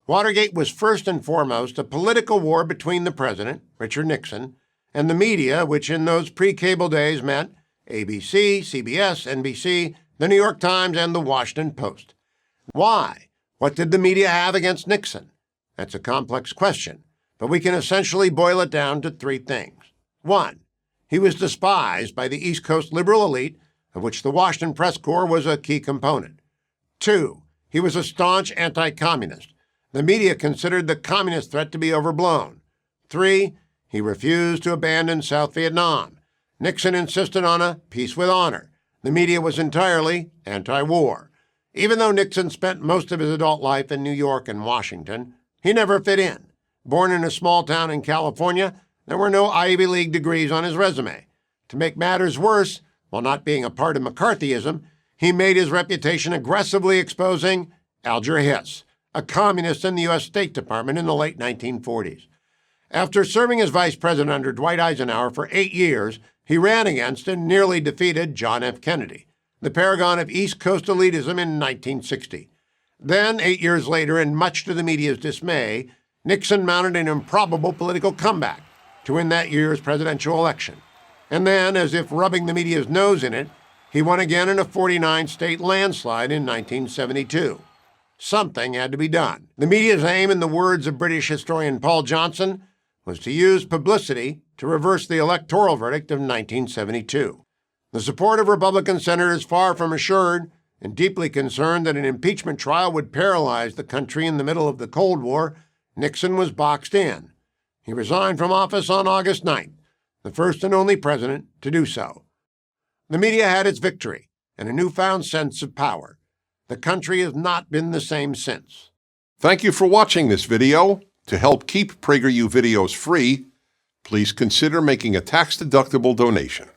Watergate was first and foremost a political war between the president, Richard Nixon, and the media, which in those pre-cable days meant ABC, CBS, NBC, the New York Times, and the Washington Post. Why? What did the media have against Nixon? That's a complex question, but we can essentially boil it down to three things. One, he was despised by the East Coast liberal elite, of which the Washington Press Corps was a key component. Two, he was a staunch anti-communist. The media considered the communist threat to be overblown. Three, he refused to abandon South Vietnam. Nixon insisted on a peace with honor. The media was entirely anti-war. Even though Nixon spent most of his adult life in New York and Washington, he never fit in. Born in a small town in California, there were no Ivy League degrees on his resume. To make matters worse, while not being a part of McCarthyism, he made his reputation aggressively exposing Alger Hiss, a communist in the U.S. State Department in the late 1940s. After serving as vice president under Dwight Eisenhower for 8 years, he ran against and nearly defeated John F. Kennedy, the paragon of East Coast elitism, in 1960. Then, 8 years later, and much to the media's dismay, Nixon mounted an improbable political comeback to win that year's presidential election. And then, as if rubbing the media's nose in it, he won again in a 49-state landslide in 1972. Something had to be done. The media's aim, in the words of British historian Paul Johnson, was to use publicity to reverse the electoral verdict of 1972. The support of Republican senators far from assured, and deeply concerned that an impeachment trial would paralyze the country in the middle of the Cold War, Nixon was boxed in. He resigned from office on August 9th, the first and only president to do so. The media had its victory and a newfound sense of power. The country has not been the same since. Thank you for watching this video. To help keep PragerU videos free, please consider making a tax-deductible donation.